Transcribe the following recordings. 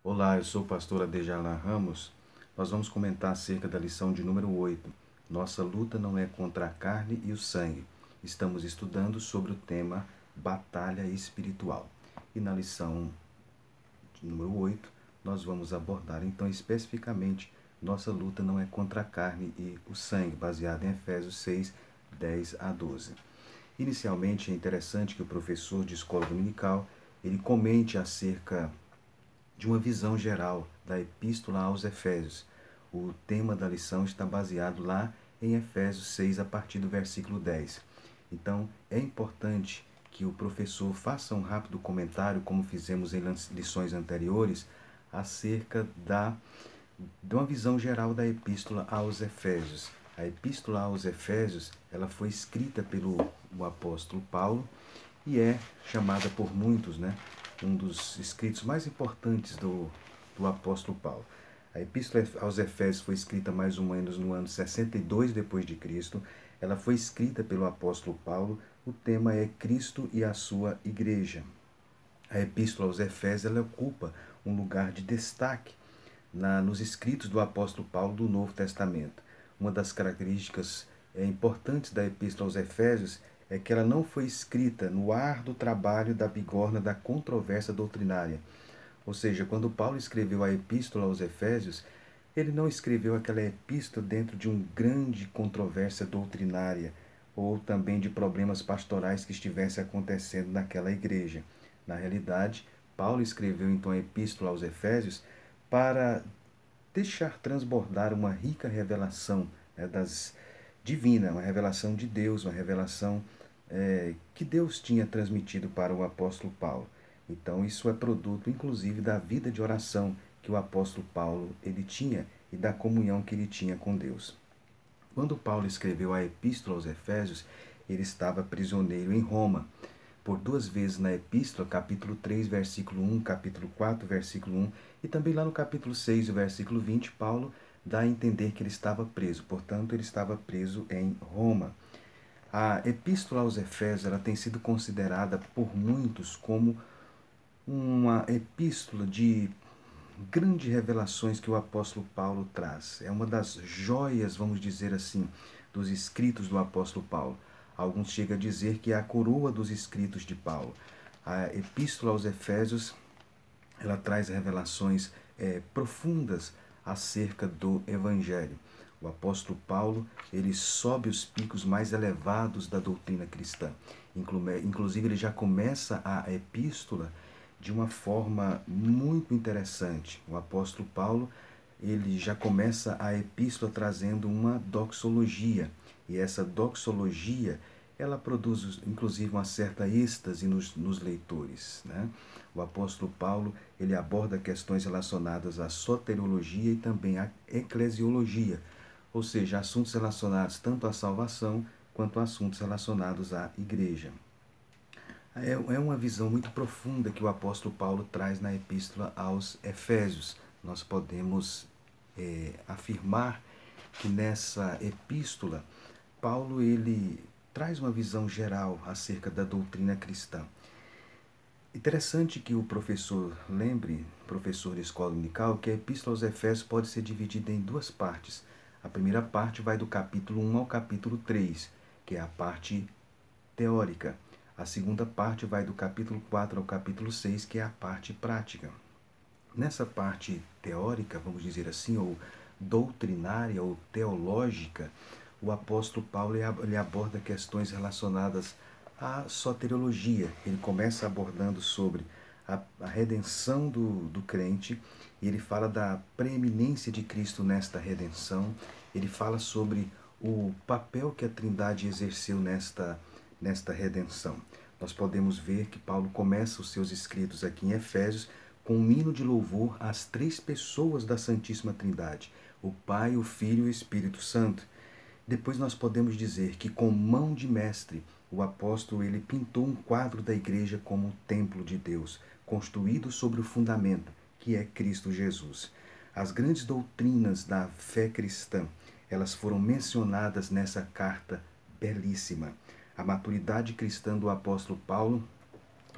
Olá, eu sou o pastor Adejalan Ramos. Nós vamos comentar acerca da lição de número 8. Nossa luta não é contra a carne e o sangue. Estamos estudando sobre o tema batalha espiritual. E na lição de número 8, nós vamos abordar então especificamente nossa luta não é contra a carne e o sangue, baseado em Efésios 6, 10 a 12. Inicialmente é interessante que o professor de escola dominical ele comente acerca de uma visão geral da Epístola aos Efésios. O tema da lição está baseado lá em Efésios 6, a partir do versículo 10. Então, é importante que o professor faça um rápido comentário, como fizemos em lições anteriores, acerca de uma visão geral da Epístola aos Efésios. A Epístola aos Efésios ela foi escrita pelo apóstolo Paulo e é chamada por muitos, um dos escritos mais importantes do apóstolo Paulo. A Epístola aos Efésios foi escrita mais ou menos no ano 62 depois de Cristo. Ela foi escrita pelo apóstolo Paulo. O tema é Cristo e a sua igreja. A Epístola aos Efésios ela ocupa um lugar de destaque nos escritos do apóstolo Paulo do Novo Testamento. Uma das características importantes da Epístola aos Efésios é que ela não foi escrita no árduo trabalho da bigorna da controvérsia doutrinária. Ou seja, quando Paulo escreveu a Epístola aos Efésios, ele não escreveu aquela epístola dentro de uma grande controvérsia doutrinária ou também de problemas pastorais que estivessem acontecendo naquela igreja. Na realidade, Paulo escreveu então a Epístola aos Efésios para deixar transbordar uma rica revelação divina, uma revelação de Deus, uma revelação que Deus tinha transmitido para o apóstolo Paulo. Então isso é produto, inclusive, da vida de oração que o apóstolo Paulo ele tinha e da comunhão que ele tinha com Deus. Quando Paulo escreveu a Epístola aos Efésios, ele estava prisioneiro em Roma. Por duas vezes na Epístola, capítulo 3, versículo 1, capítulo 4, versículo 1, e também lá no capítulo 6, versículo 20, Paulo dá a entender que ele estava preso. Portanto, ele estava preso em Roma. A Epístola aos Efésios ela tem sido considerada por muitos como uma epístola de grandes revelações que o apóstolo Paulo traz. É uma das joias, vamos dizer assim, dos escritos do apóstolo Paulo. Alguns chegam a dizer que é a coroa dos escritos de Paulo. A Epístola aos Efésios ela traz revelações profundas acerca do Evangelho. O apóstolo Paulo ele sobe os picos mais elevados da doutrina cristã. Inclusive, ele já começa a epístola de uma forma muito interessante. O apóstolo Paulo ele já começa a epístola trazendo uma doxologia. E essa doxologia ela produz inclusive uma certa êxtase nos leitores. O apóstolo Paulo ele aborda questões relacionadas à soteriologia e também à eclesiologia, ou seja, assuntos relacionados tanto à salvação quanto a assuntos relacionados à igreja. É uma visão muito profunda que o apóstolo Paulo traz na epístola aos Efésios. Nós podemos afirmar que nessa epístola, Paulo ele traz uma visão geral acerca da doutrina cristã. Interessante que o professor lembre, professor de escola dominical, que a Epístola aos Efésios pode ser dividida em duas partes. A primeira parte vai do capítulo 1 ao capítulo 3, que é a parte teórica. A segunda parte vai do capítulo 4 ao capítulo 6, que é a parte prática. Nessa parte teórica, vamos dizer assim, ou doutrinária ou teológica, o apóstolo Paulo ele aborda questões relacionadas à soteriologia. Ele começa abordando sobre a redenção do crente, e ele fala da preeminência de Cristo nesta redenção, ele fala sobre o papel que a Trindade exerceu nesta redenção. Nós podemos ver que Paulo começa os seus escritos aqui em Efésios com um hino de louvor às três pessoas da Santíssima Trindade, o Pai, o Filho e o Espírito Santo. Depois nós podemos dizer que com mão de mestre, o apóstolo ele pintou um quadro da igreja como um templo de Deus, construído sobre o fundamento, que é Cristo Jesus. As grandes doutrinas da fé cristã, elas foram mencionadas nessa carta belíssima. A maturidade cristã do apóstolo Paulo,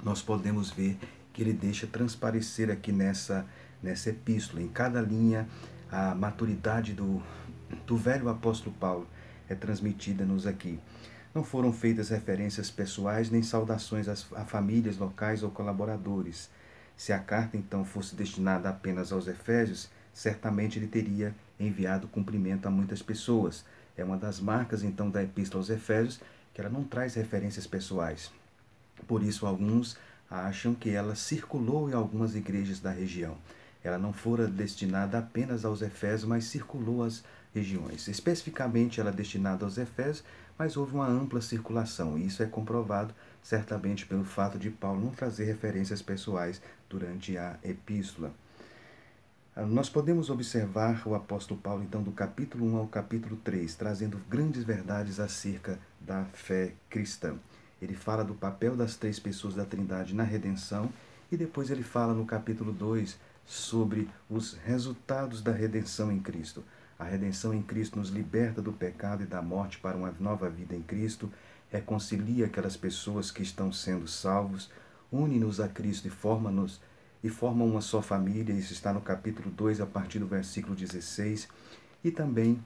nós podemos ver que ele deixa transparecer aqui nessa epístola. Em cada linha, a maturidade do velho apóstolo Paulo é transmitida-nos aqui. Não foram feitas referências pessoais nem saudações a famílias locais ou colaboradores. Se a carta então fosse destinada apenas aos Efésios, certamente ele teria enviado cumprimento a muitas pessoas. É uma das marcas então da epístola aos Efésios que ela não traz referências pessoais. Por isso alguns acham que ela circulou em algumas igrejas da região. Ela não fora destinada apenas aos Efésios, mas circulou às regiões. Especificamente ela é destinada aos Efésios, mas houve uma ampla circulação. E isso é comprovado certamente pelo fato de Paulo não trazer referências pessoais durante a epístola. Nós podemos observar o apóstolo Paulo, então, do capítulo 1 ao capítulo 3, trazendo grandes verdades acerca da fé cristã. Ele fala do papel das três pessoas da Trindade na redenção e depois ele fala no capítulo 2 sobre os resultados da redenção em Cristo. A redenção em Cristo nos liberta do pecado e da morte para uma nova vida em Cristo, reconcilia aquelas pessoas que estão sendo salvos, une-nos a Cristo e formam uma só família. Isso está no capítulo 2, a partir do versículo 16. E também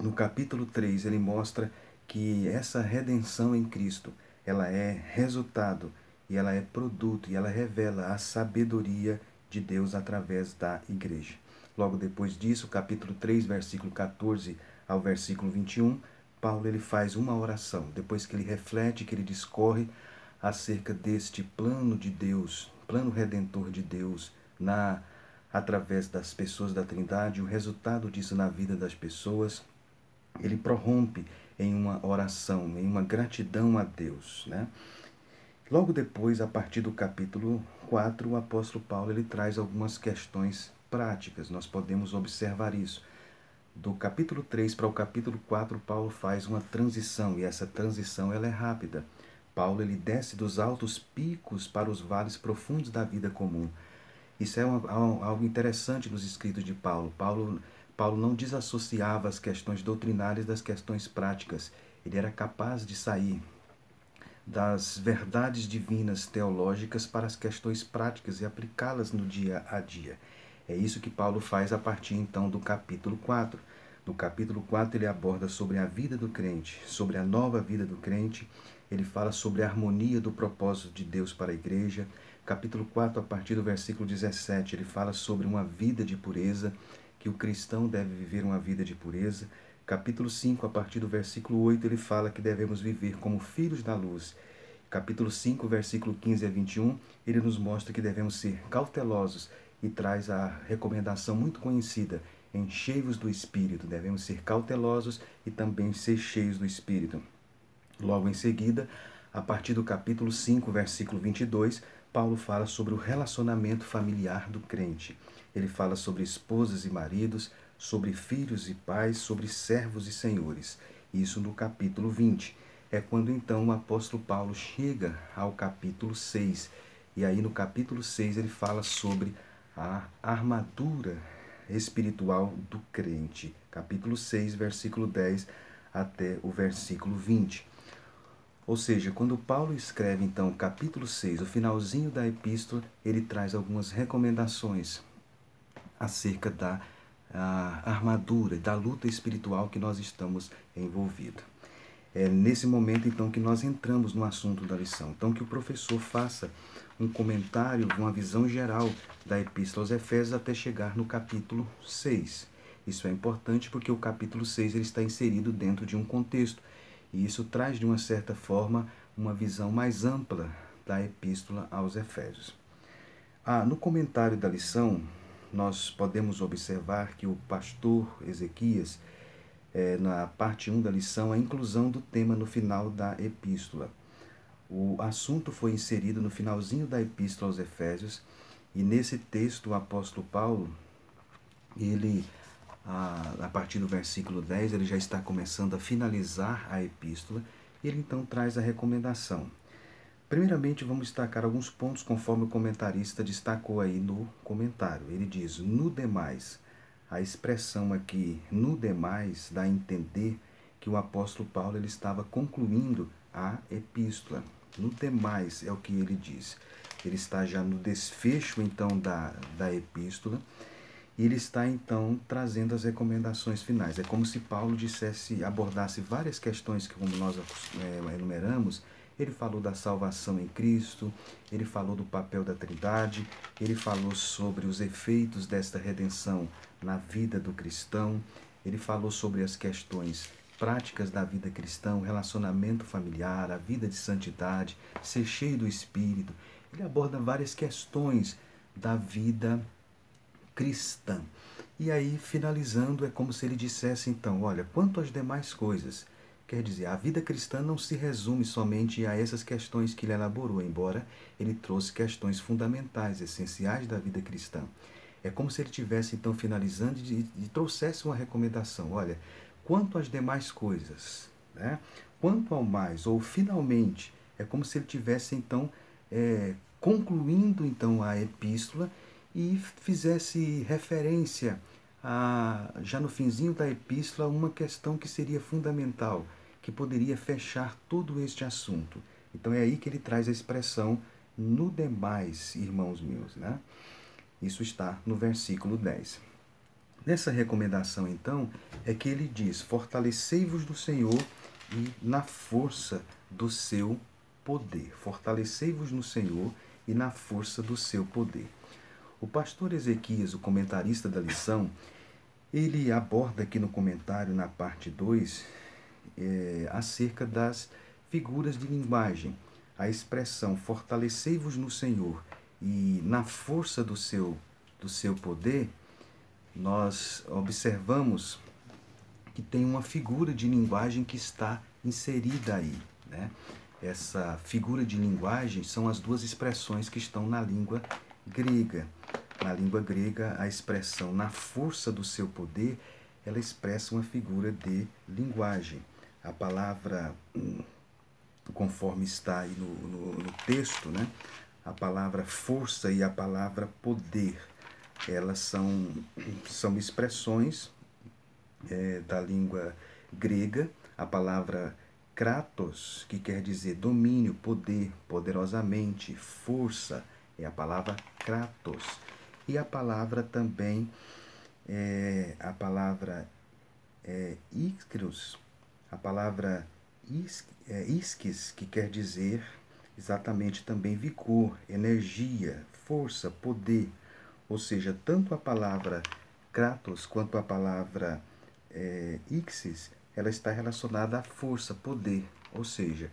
no capítulo 3 ele mostra que essa redenção em Cristo, ela é resultado e ela é produto e ela revela a sabedoria de Deus através da igreja. Logo depois disso, capítulo 3, versículo 14 ao versículo 21, Paulo ele faz uma oração, depois que ele reflete, que ele discorre acerca deste plano de Deus, plano redentor de Deus, através das pessoas da Trindade, o resultado disso na vida das pessoas, ele prorrompe em uma oração, em uma gratidão a Deus, né? Logo depois, a partir do capítulo 4, o apóstolo Paulo ele traz algumas questões práticas. Nós podemos observar isso. Do capítulo 3 para o capítulo 4, Paulo faz uma transição, e essa transição ela é rápida. Paulo ele desce dos altos picos para os vales profundos da vida comum. Isso é algo interessante nos escritos de Paulo. Paulo não desassociava as questões doutrinárias das questões práticas. Ele era capaz de sair das verdades divinas teológicas para as questões práticas e aplicá-las no dia a dia. É isso que Paulo faz a partir então do capítulo 4. No capítulo 4 ele aborda sobre a vida do crente, sobre a nova vida do crente. Ele fala sobre a harmonia do propósito de Deus para a igreja. Capítulo 4, a partir do versículo 17, ele fala sobre uma vida de pureza, que o cristão deve viver uma vida de pureza. Capítulo 5, a partir do versículo 8, ele fala que devemos viver como filhos da luz. Capítulo 5, versículo 15 a 21, ele nos mostra que devemos ser cautelosos e traz a recomendação muito conhecida: enchei-vos do Espírito. Devemos ser cautelosos e também ser cheios do Espírito. Logo em seguida, a partir do capítulo 5, versículo 22, Paulo fala sobre o relacionamento familiar do crente. Ele fala sobre esposas e maridos, sobre filhos e pais, sobre servos e senhores. Isso no capítulo 20. É quando então o apóstolo Paulo chega ao capítulo 6. E aí no capítulo 6 ele fala sobre a armadura espiritual do crente. Capítulo 6, versículo 10 até o versículo 20. Ou seja, quando Paulo escreve então o capítulo 6, o finalzinho da epístola, ele traz algumas recomendações acerca da armadura, da luta espiritual que nós estamos envolvidos. É nesse momento então que nós entramos no assunto da lição. Então que o professor faça um comentário, uma visão geral da epístola aos Efésios até chegar no capítulo 6. Isso é importante porque o capítulo 6 ele está inserido dentro de um contexto. E isso traz, de uma certa forma, uma visão mais ampla da epístola aos Efésios. No comentário da lição, nós podemos observar que o pastor Ezequias, na parte 1 da lição, a inclusão do tema no final da epístola. O assunto foi inserido no finalzinho da epístola aos Efésios, e nesse texto o apóstolo Paulo, ele, a partir do versículo 10, ele já está começando a finalizar a epístola, e ele então traz a recomendação. Primeiramente, vamos destacar alguns pontos conforme o comentarista destacou aí no comentário. Ele diz, no demais. A expressão aqui, no demais, dá a entender que o apóstolo Paulo ele estava concluindo a epístola. No demais é o que ele diz. ele está já no desfecho, então, da epístola, e ele está, então, trazendo as recomendações finais. É como se Paulo abordasse várias questões que, como nós enumeramos. Ele falou da salvação em Cristo, ele falou do papel da Trindade, ele falou sobre os efeitos desta redenção na vida do cristão, ele falou sobre as questões práticas da vida cristã, o relacionamento familiar, a vida de santidade, ser cheio do Espírito. Ele aborda várias questões da vida cristã. E aí, finalizando, é como se ele dissesse, então, olha, quanto às demais coisas, quer dizer, a vida cristã não se resume somente a essas questões que ele elaborou, embora ele trouxe questões fundamentais, essenciais da vida cristã. É como se ele tivesse, então, finalizando e trouxesse uma recomendação. Olha, quanto às demais coisas, né? Quanto ao mais, ou finalmente, é como se ele tivesse, então, concluindo, então, a epístola e fizesse referência já no finzinho da epístola, uma questão que seria fundamental, que poderia fechar todo este assunto. Então é aí que ele traz a expressão no demais, irmãos meus, né? Isso está no versículo 10. Nessa recomendação, então, é que ele diz: fortalecei-vos do Senhor e na força do seu poder. Fortalecei-vos no Senhor e na força do seu poder. O pastor Ezequias, o comentarista da lição, ele aborda aqui no comentário, na parte 2, acerca das figuras de linguagem. A expressão fortalecei-vos no Senhor e na força do seu poder, nós observamos que tem uma figura de linguagem que está inserida aí, né? Essa figura de linguagem são as duas expressões que estão na língua grega. Na língua grega, a expressão na força do seu poder, ela expressa uma figura de linguagem. A palavra, conforme está aí no texto, né? A palavra força e a palavra poder, elas são expressões da língua grega. A palavra kratos, que quer dizer domínio, poder, poderosamente, força, é a palavra kratos. E a palavra também, a palavra iskros, a palavra iskis, que quer dizer exatamente também vigor, energia, força, poder. Ou seja, tanto a palavra kratos quanto a palavra ixis, ela está relacionada à força, poder. Ou seja,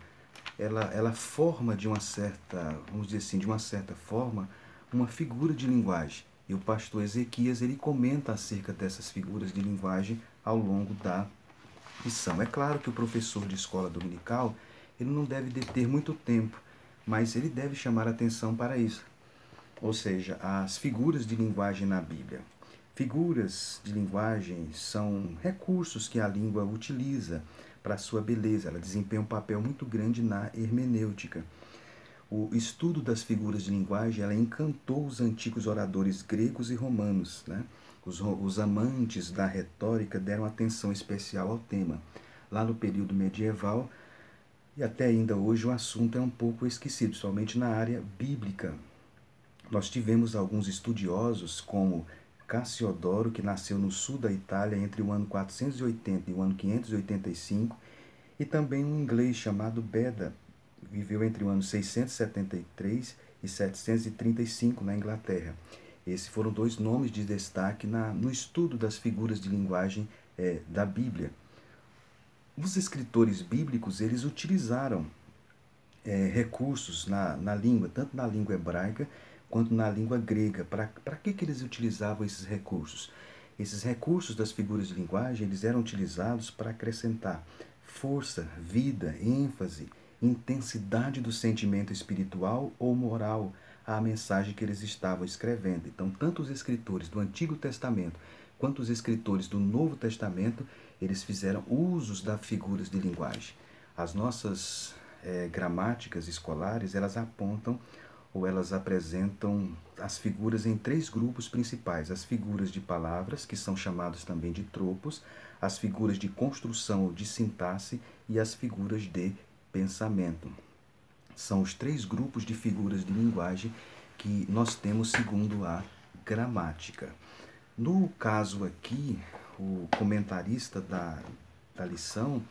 ela forma de uma certa, vamos dizer assim, de uma certa forma, uma figura de linguagem. E o pastor Ezequias, ele comenta acerca dessas figuras de linguagem ao longo da lição. É claro que o professor de escola dominical, ele não deve deter muito tempo, mas ele deve chamar atenção para isso. Ou seja, as figuras de linguagem na Bíblia. Figuras de linguagem são recursos que a língua utiliza para a sua beleza. Ela desempenha um papel muito grande na hermenêutica. O estudo das figuras de linguagem, ela encantou os antigos oradores gregos e romanos, né? Os amantes da retórica deram atenção especial ao tema. Lá no período medieval, e até ainda hoje, o assunto é um pouco esquecido, somente na área bíblica. Nós tivemos alguns estudiosos, como Cassiodoro, que nasceu no sul da Itália entre o ano 480 e o ano 585, e também um inglês chamado Beda, viveu entre o ano 673 e 735 na Inglaterra. Esses foram dois nomes de destaque no estudo das figuras de linguagem da Bíblia. Os escritores bíblicos, eles utilizaram recursos na língua, tanto na língua hebraica quanto na língua grega. Para que eles utilizavam esses recursos? Esses recursos das figuras de linguagem, eles eram utilizados para acrescentar força, vida, ênfase, intensidade do sentimento espiritual ou moral à mensagem que eles estavam escrevendo. Então, tanto os escritores do Antigo Testamento quanto os escritores do Novo Testamento, eles fizeram usos das figuras de linguagem. As nossas gramáticas escolares, elas apontam ou elas apresentam as figuras em 3 grupos principais: as figuras de palavras, que são chamadas também de tropos, as figuras de construção ou de sintaxe e as figuras de pensamento. São os 3 grupos de figuras de linguagem que nós temos segundo a gramática. No caso aqui, o comentarista da lição,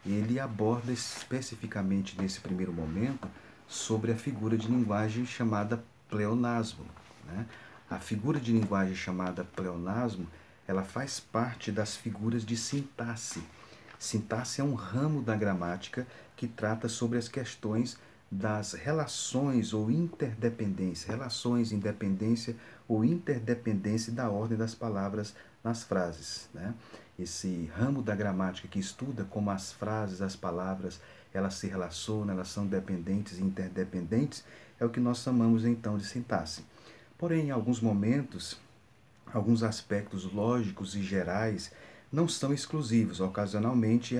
ele aborda especificamente nesse primeiro momento sobre a figura de linguagem chamada pleonasmo, né? A figura de linguagem chamada pleonasmo, ela faz parte das figuras de sintaxe. Sintaxe é um ramo da gramática que trata sobre as questões das relações ou interdependência, relações, independência ou interdependência da ordem das palavras nas frases, né? Esse ramo da gramática que estuda como as frases, as palavras, elas se relacionam, elas são dependentes e interdependentes, é o que nós chamamos então de sintaxe. Porém, em alguns momentos, alguns aspectos lógicos e gerais não são exclusivos. Ocasionalmente,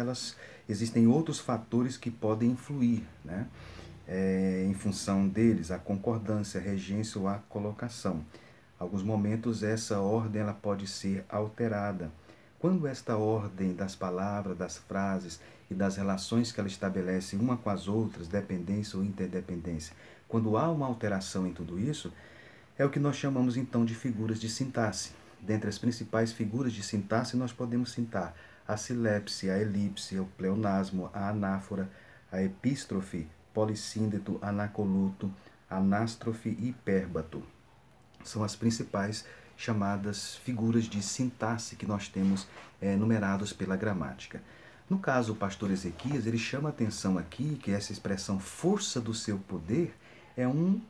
existem outros fatores que podem influir, né? Em função deles, a concordância, a regência ou a colocação. Em alguns momentos, essa ordem ela pode ser alterada. Quando esta ordem das palavras, das frases e das relações que ela estabelece uma com as outras, dependência ou interdependência, quando há uma alteração em tudo isso, é o que nós chamamos então de figuras de sintaxe. Dentre as principais figuras de sintaxe, nós podemos citar a silepse, a elipse, o pleonasmo, a anáfora, a epístrofe, polissíndeto, anacoluto, anástrofe e hipérbato. São as principais chamadas figuras de sintaxe que nós temos numerados pela gramática. No caso, o pastor Ezequias, ele chama a atenção aqui que essa expressão força do seu poder é um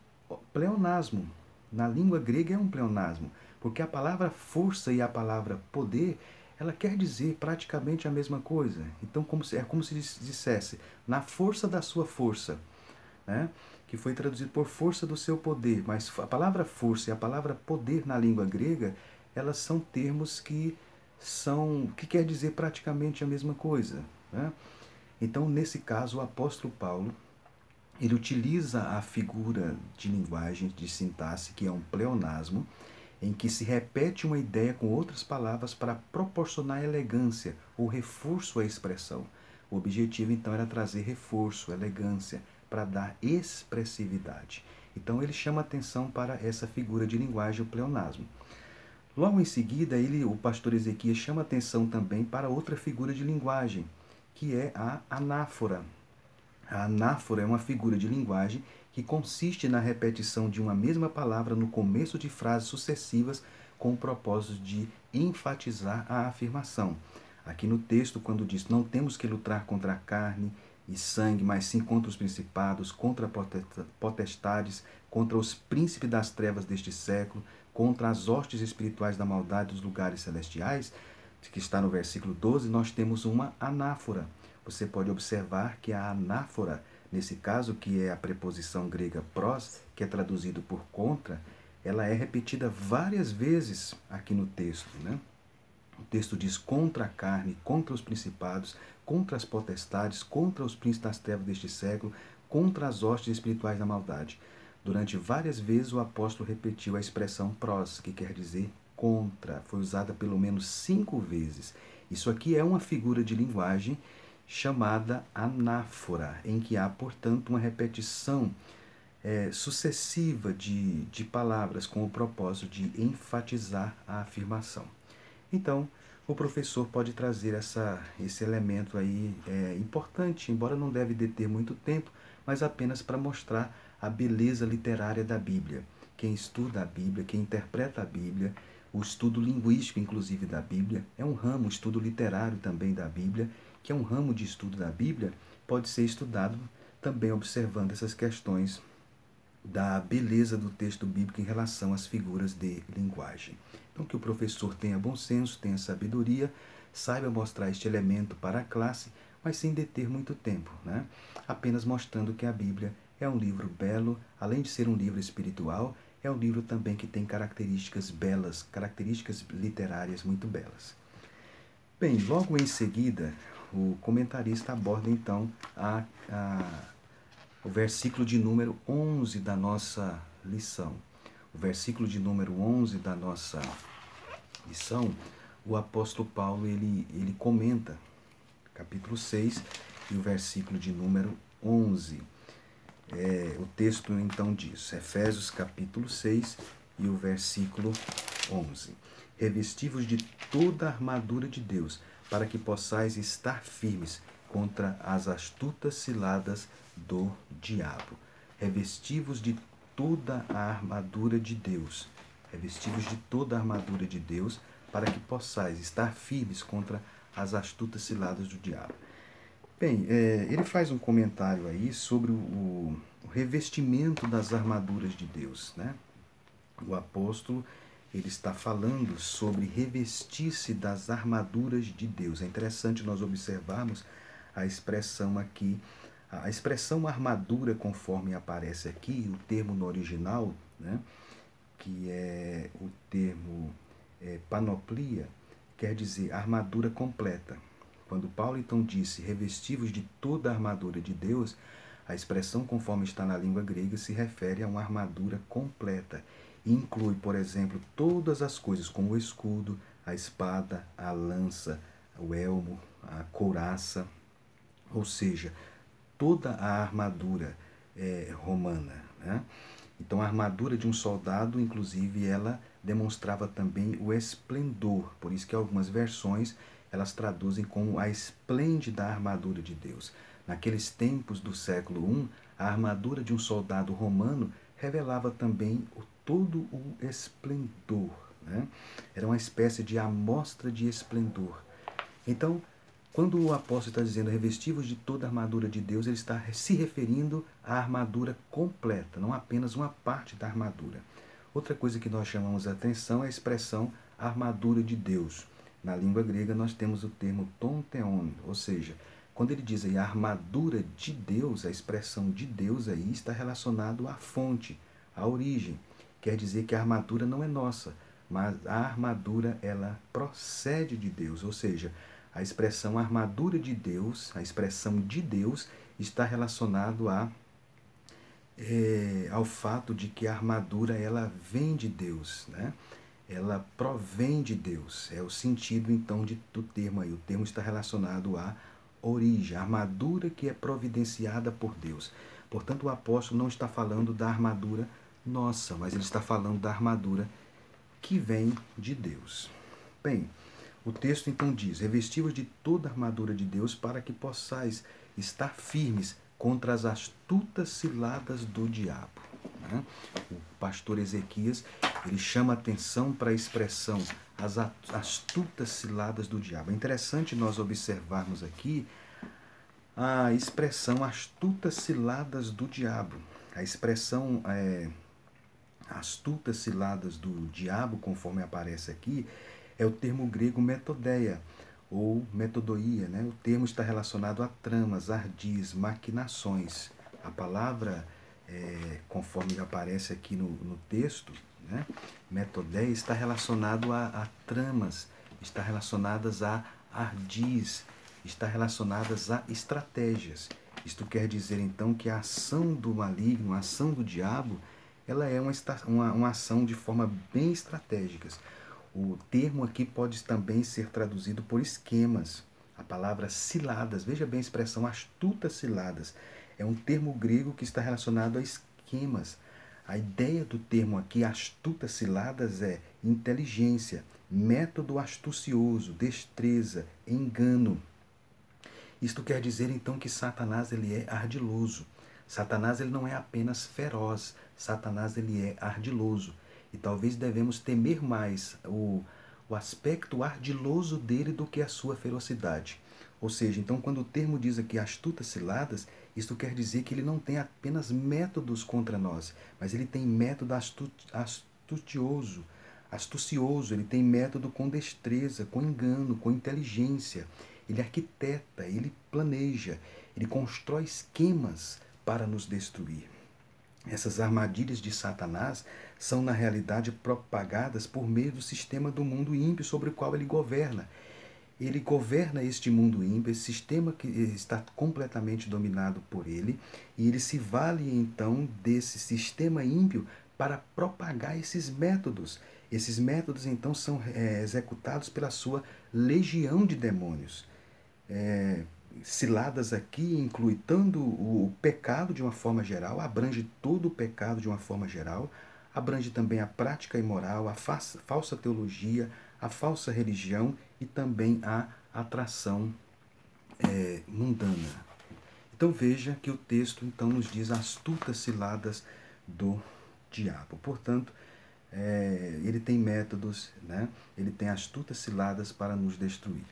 pleonasmo. Na língua grega é um pleonasmo, porque a palavra força e a palavra poder, ela quer dizer praticamente a mesma coisa. Então, é como se dissesse, na força da sua força, né? Que foi traduzido por força do seu poder. Mas a palavra força e a palavra poder na língua grega, elas são termos que quer dizer praticamente a mesma coisa, né? Então, nesse caso, o apóstolo Paulo, ele utiliza a figura de linguagem, de sintaxe, que é um pleonasmo, em que se repete uma ideia com outras palavras para proporcionar elegância ou reforço à expressão. O objetivo, então, era trazer reforço, elegância, para dar expressividade. Então, ele chama atenção para essa figura de linguagem, o pleonasmo. Logo em seguida, o pastor Ezequias chama atenção também para outra figura de linguagem, que é a anáfora. A anáfora é uma figura de linguagem que consiste na repetição de uma mesma palavra no começo de frases sucessivas com o propósito de enfatizar a afirmação. Aqui no texto, quando diz, não temos que lutar contra a carne e sangue, mas sim contra os principados, contra potestades, contra os príncipes das trevas deste século, contra as hostes espirituais da maldade dos lugares celestiais, que está no versículo 12, nós temos uma anáfora. Você pode observar que a anáfora, nesse caso, que é a preposição grega pros, que é traduzido por contra, ela é repetida várias vezes aqui no texto, né? O texto diz contra a carne, contra os principados, contra as potestades, contra os príncipes das trevas deste século, contra as hostes espirituais da maldade. Durante várias vezes o apóstolo repetiu a expressão pros, que quer dizer contra. Foi usada pelo menos 5 vezes. Isso aqui é uma figura de linguagem chamada anáfora, em que há, portanto, uma repetição sucessiva de palavras com o propósito de enfatizar a afirmação. Então, o professor pode trazer esse elemento aí importante, embora não deve deter muito tempo, mas apenas para mostrar a beleza literária da Bíblia. Quem estuda a Bíblia, quem interpreta a Bíblia, o estudo linguístico, inclusive, da Bíblia, é um ramo, o estudo literário também da Bíblia, que é um ramo de estudo da Bíblia, pode ser estudado também observando essas questões da beleza do texto bíblico em relação às figuras de linguagem. Então, que o professor tenha bom senso, tenha sabedoria, saiba mostrar este elemento para a classe, mas sem deter muito tempo, né? Apenas mostrando que a Bíblia é um livro belo, além de ser um livro espiritual, é um livro também que tem características belas, características literárias muito belas. Bem, logo em seguida, o comentarista aborda então o versículo de número 11 da nossa lição. O versículo de número 11 da nossa lição, o apóstolo Paulo ele comenta, capítulo 6, e o versículo de número 11. O texto então diz, Efésios capítulo 6 e o versículo 11. Revestivos de toda a armadura de Deus, para que possais estar firmes contra as astutas ciladas do diabo. Revestivos de toda a armadura de Deus. Revestivos de toda a armadura de Deus, para que possais estar firmes contra as astutas ciladas do diabo. Bem, ele faz um comentário aí sobre o revestimento das armaduras de Deus, né? O apóstolo, ele está falando sobre revestir-se das armaduras de Deus. É interessante nós observarmos a expressão aqui, a expressão armadura, conforme aparece aqui, o termo no original, né? Que é o termo panoplia, quer dizer armadura completa. Quando Paulo então disse revestivos de toda a armadura de Deus, a expressão conforme está na língua grega se refere a uma armadura completa. E inclui, por exemplo, todas as coisas como o escudo, a espada, a lança, o elmo, a couraça, ou seja, toda a armadura romana, né? Então a armadura de um soldado, inclusive, ela demonstrava também o esplendor, por isso que algumas versões elas traduzem como a esplêndida armadura de Deus. Naqueles tempos do século I, a armadura de um soldado romano revelava também todo o esplendor, né? Era uma espécie de amostra de esplendor. Então, quando o apóstolo está dizendo revestivos de toda a armadura de Deus, ele está se referindo à armadura completa, não apenas uma parte da armadura. Outra coisa que nós chamamos a atenção é a expressão armadura de Deus. Na língua grega nós temos o termo tonteon, ou seja, quando ele diz aí a armadura de Deus, a expressão de Deus aí está relacionado à fonte, à origem. Quer dizer que a armadura não é nossa, mas a armadura ela procede de Deus, ou seja, a expressão armadura de Deus, a expressão de Deus está relacionado ao fato de que a armadura ela vem de Deus, né? Ela provém de Deus. É o sentido, então, do termo aí. O termo está relacionado à origem, a armadura que é providenciada por Deus. Portanto, o apóstolo não está falando da armadura nossa, mas ele está falando da armadura que vem de Deus. Bem, o texto então diz, revestivos de toda a armadura de Deus para que possais estar firmes contra as astutas ciladas do diabo. Né? O pastor Ezequias, ele chama atenção para a expressão as astutas ciladas do diabo. É interessante nós observarmos aqui a expressão astutas ciladas do diabo. A expressão astutas ciladas do diabo, conforme aparece aqui, é o termo grego metodeia, ou metodoia, né? O termo está relacionado a tramas, ardis, maquinações. A palavra, conforme aparece aqui no texto, né? Metodeia está relacionado a tramas, está relacionadas a ardis, está relacionadas a estratégias. Isto quer dizer, então, que a ação do maligno, a ação do diabo, ela é uma ação de forma bem estratégica. O termo aqui pode também ser traduzido por esquemas. A palavra ciladas, veja bem a expressão astutas ciladas, é um termo grego que está relacionado a esquemas. A ideia do termo aqui, astutas ciladas, é inteligência, método astucioso, destreza, engano. Isto quer dizer então que Satanás ele é ardiloso. Satanás ele não é apenas feroz, Satanás ele é ardiloso. E talvez devemos temer mais o aspecto ardiloso dele do que a sua ferocidade. Ou seja, então quando o termo diz aqui astutas ciladas, isto quer dizer que ele não tem apenas métodos contra nós, mas ele tem método astucioso, ele tem método com destreza, com engano, com inteligência. Ele arquiteta, ele planeja, ele constrói esquemas para nos destruir. Essas armadilhas de Satanás são, na realidade, propagadas por meio do sistema do mundo ímpio sobre o qual ele governa. Ele governa este mundo ímpio, esse sistema que está completamente dominado por ele, e ele se vale, então, desse sistema ímpio para propagar esses métodos. Esses métodos, então, são executados pela sua legião de demônios. ciladas aqui inclui tanto o pecado de uma forma geral, abrange todo o pecado de uma forma geral, abrange também a prática imoral, a falsa teologia, a falsa religião e também a atração mundana. Então veja que o texto então nos diz astutas ciladas do diabo. Portanto, ele tem métodos, né? Ele tem astutas ciladas para nos destruir.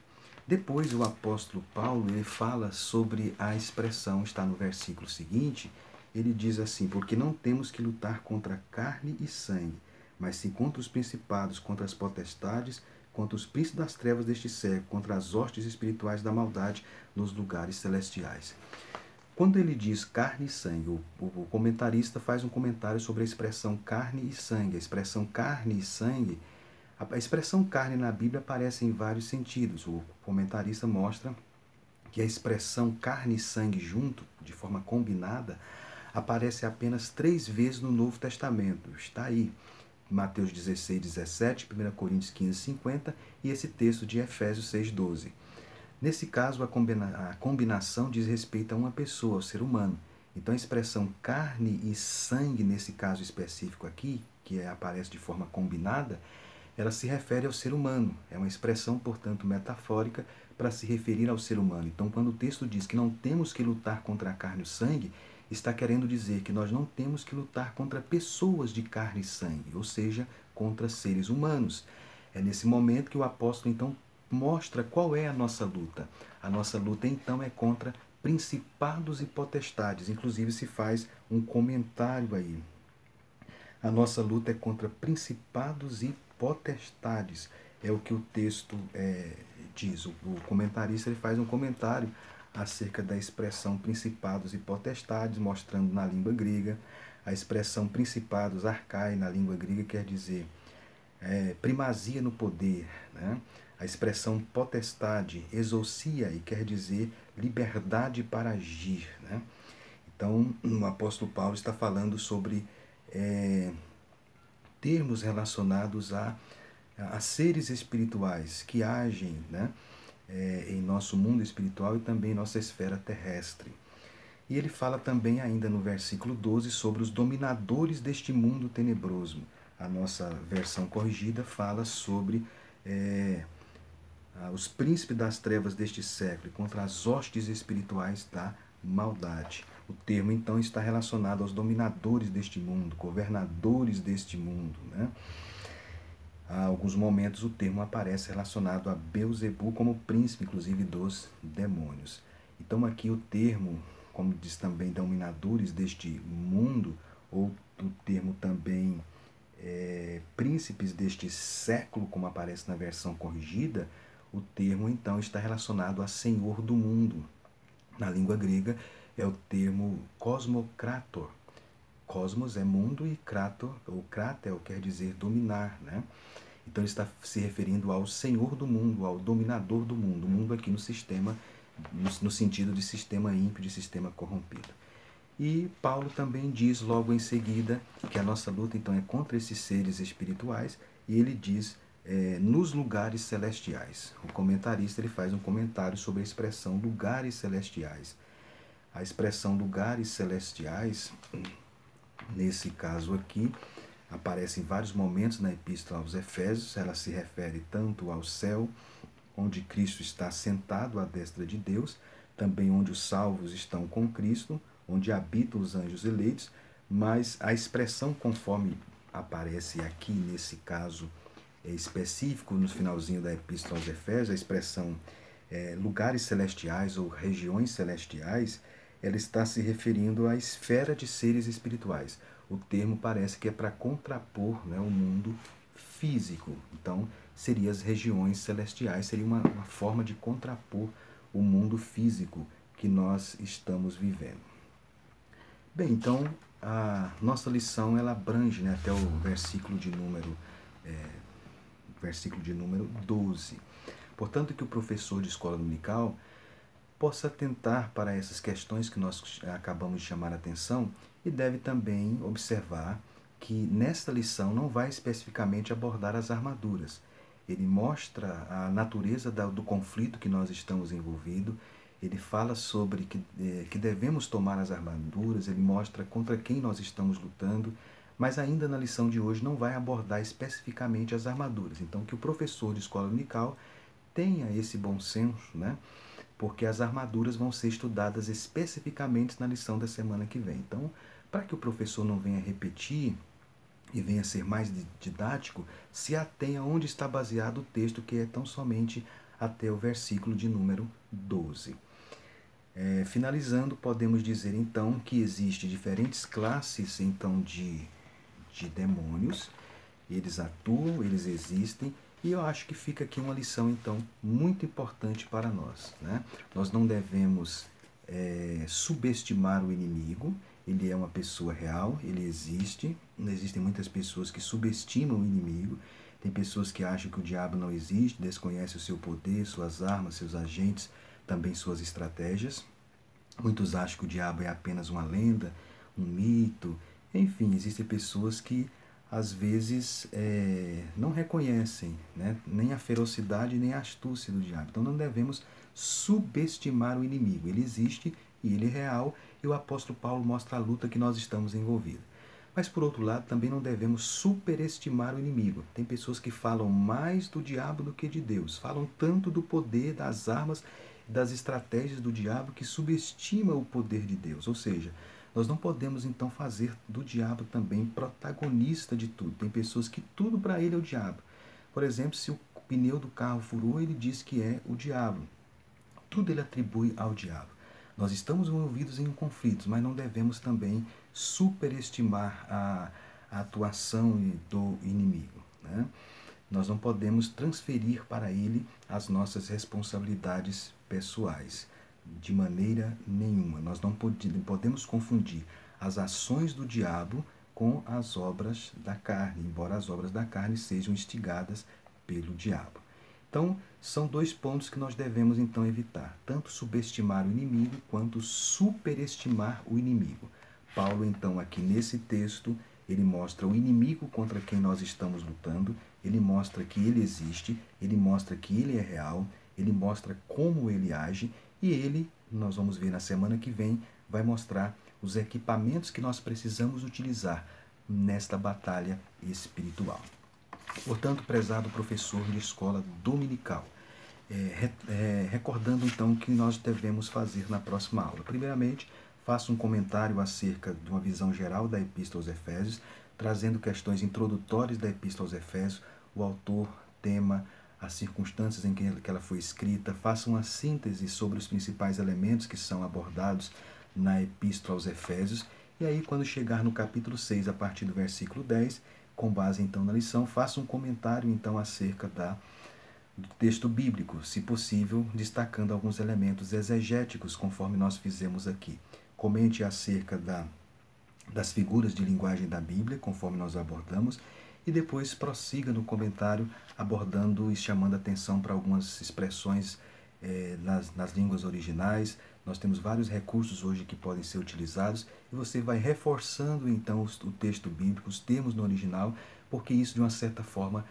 Depois o apóstolo Paulo ele fala sobre a expressão, está no versículo seguinte, ele diz assim, porque não temos que lutar contra carne e sangue, mas sim contra os principados, contra as potestades, contra os príncipes das trevas deste século, contra as hostes espirituais da maldade nos lugares celestiais. Quando ele diz carne e sangue, o comentarista faz um comentário sobre a expressão carne e sangue. A expressão carne e sangue, a expressão carne na Bíblia aparece em vários sentidos. O comentarista mostra que a expressão carne e sangue junto, de forma combinada, aparece apenas 3 vezes no Novo Testamento. Está aí, Mateus 16, 17, 1 Coríntios 15, 50 e esse texto de Efésios 6, 12. Nesse caso, a combinação diz respeito a uma pessoa, ao ser humano. Então, a expressão carne e sangue, nesse caso específico aqui, que aparece de forma combinada, ela se refere ao ser humano. É uma expressão, portanto, metafórica para se referir ao ser humano. Então, quando o texto diz que não temos que lutar contra a carne e o sangue, está querendo dizer que nós não temos que lutar contra pessoas de carne e sangue, ou seja, contra seres humanos. É nesse momento que o apóstolo, então, mostra qual é a nossa luta. A nossa luta, então, é contra principados e potestades. Inclusive, se faz um comentário aí. A nossa luta é contra principados e potestades. É o que o texto diz. O comentarista ele faz um comentário acerca da expressão principados e potestades, mostrando na língua grega. A expressão principados, arcai, na língua grega, quer dizer primazia no poder, né? A expressão potestade, exousia, e quer dizer liberdade para agir, né? Então, o apóstolo Paulo está falando sobre termos relacionados a seres espirituais que agem, né, em nosso mundo espiritual e também em nossa esfera terrestre. E ele fala também ainda no versículo 12 sobre os dominadores deste mundo tenebroso. A nossa versão corrigida fala sobre os príncipes das trevas deste século contra as hostes espirituais da maldade. O termo, então, está relacionado aos dominadores deste mundo, governadores deste mundo, né? Há alguns momentos o termo aparece relacionado a Beuzebu como príncipe, inclusive, dos demônios. Então, aqui o termo, como diz também, dominadores deste mundo, ou o termo também príncipes deste século, como aparece na versão corrigida, o termo então está relacionado a senhor do mundo. Na língua grega é o termo cosmocrator. Cosmos é mundo e krator, ou kratel, quer dizer dominar, né? Então ele está se referindo ao senhor do mundo, ao dominador do mundo. O mundo aqui no sistema, no sentido de sistema ímpio, de sistema corrompido. E Paulo também diz logo em seguida que a nossa luta então é contra esses seres espirituais, e ele diz nos lugares celestiais. O comentarista ele faz um comentário sobre a expressão lugares celestiais. A expressão lugares celestiais, nesse caso aqui, aparece em vários momentos na Epístola aos Efésios. Ela se refere tanto ao céu, onde Cristo está sentado à destra de Deus, também onde os salvos estão com Cristo, onde habitam os anjos eleitos, mas a expressão conforme aparece aqui nesse caso específico, no finalzinho da Epístola aos Efésios, a expressão lugares celestiais ou regiões celestiais, ela está se referindo à esfera de seres espirituais. O termo parece que é para contrapor, né, o mundo físico. Então, seriam as regiões celestiais, seria uma forma de contrapor o mundo físico que nós estamos vivendo. Bem, então, a nossa lição ela abrange, né, até o versículo de número 12. Portanto, que o professor de escola dominical possa atentar para essas questões que nós acabamos de chamar a atenção e deve também observar que nesta lição não vai especificamente abordar as armaduras. Ele mostra a natureza do conflito que nós estamos envolvidos, ele fala sobre que devemos tomar as armaduras, ele mostra contra quem nós estamos lutando, mas ainda na lição de hoje não vai abordar especificamente as armaduras. Então, que o professor de escola dominical tenha esse bom senso, né? Porque as armaduras vão ser estudadas especificamente na lição da semana que vem. Então, para que o professor não venha repetir e venha ser mais didático, se atenha onde está baseado o texto, que é tão somente até o versículo de número 12. Finalizando, podemos dizer então que existem diferentes classes então de demônios. Eles atuam, eles existem, e eu acho que fica aqui uma lição então muito importante para nós, né? Nós não devemos subestimar o inimigo. Ele é uma pessoa real, ele existe. Existem muitas pessoas que subestimam o inimigo. Tem pessoas que acham que o diabo não existe, desconhecem o seu poder, suas armas, seus agentes, também suas estratégias. Muitos acham que o diabo é apenas uma lenda, um mito. Enfim, existem pessoas que às vezes não reconhecem, né, nem a ferocidade nem a astúcia do diabo. Então não devemos subestimar o inimigo. Ele existe e ele é real, e o apóstolo Paulo mostra a luta que nós estamos envolvidos. Mas, por outro lado, também não devemos superestimar o inimigo. Tem pessoas que falam mais do diabo do que de Deus. Falam tanto do poder, das armas, das estratégias do diabo, que subestima o poder de Deus. Ou seja, nós não podemos então fazer do diabo também protagonista de tudo. Tem pessoas que tudo para ele é o diabo. Por exemplo, se o pneu do carro furou, ele diz que é o diabo. Tudo ele atribui ao diabo. Nós estamos envolvidos em um conflito, mas não devemos também superestimar a atuação do inimigo, né? Nós não podemos transferir para ele as nossas responsabilidades pessoais, de maneira nenhuma. Nós não podemos confundir as ações do diabo com as obras da carne, embora as obras da carne sejam instigadas pelo diabo. Então, são dois pontos que nós devemos então evitar, tanto subestimar o inimigo quanto superestimar o inimigo. Paulo, então, aqui nesse texto, ele mostra o inimigo contra quem nós estamos lutando, ele mostra que ele existe, ele mostra que ele é real, ele mostra como ele age, e ele, nós vamos ver na semana que vem, vai mostrar os equipamentos que nós precisamos utilizar nesta batalha espiritual. Portanto, prezado professor de escola dominical, recordando então o que nós devemos fazer na próxima aula. Primeiramente, faço um comentário acerca de uma visão geral da Epístola aos Efésios, trazendo questões introdutórias da Epístola aos Efésios, o autor, tema, as circunstâncias em que ela foi escrita. Faço uma síntese sobre os principais elementos que são abordados na Epístola aos Efésios, e aí quando chegar no capítulo 6, a partir do versículo 10, com base então na lição, faço um comentário então acerca do texto bíblico, se possível, destacando alguns elementos exegéticos, conforme nós fizemos aqui. Comente acerca das figuras de linguagem da Bíblia, conforme nós abordamos, e depois prossiga no comentário abordando e chamando atenção para algumas expressões nas línguas originais. Nós temos vários recursos hoje que podem ser utilizados, e você vai reforçando então o texto bíblico, os termos no original, porque isso de uma certa forma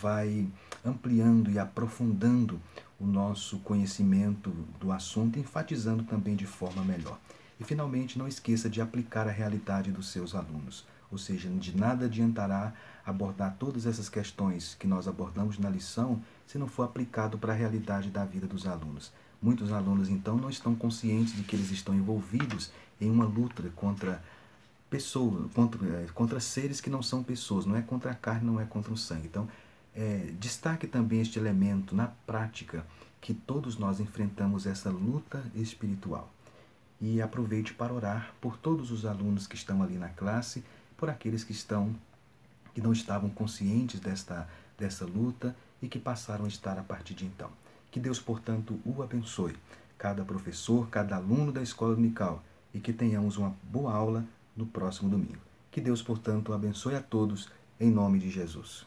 vai ampliando e aprofundando o nosso conhecimento do assunto, enfatizando também de forma melhor. E finalmente, não esqueça de aplicar a realidade dos seus alunos. Ou seja, de nada adiantará abordar todas essas questões que nós abordamos na lição se não for aplicado para a realidade da vida dos alunos. Muitos alunos, então, não estão conscientes de que eles estão envolvidos em uma luta contra pessoas, contra seres que não são pessoas. Não é contra a carne, não é contra o sangue. Então, destaque também este elemento na prática, que todos nós enfrentamos essa luta espiritual. E aproveite para orar por todos os alunos que estão ali na classe, por aqueles que não estavam conscientes dessa luta e que passaram a estar a partir de então. Que Deus, portanto, o abençoe, cada professor, cada aluno da escola dominical, e que tenhamos uma boa aula no próximo domingo. Que Deus, portanto, abençoe a todos, em nome de Jesus.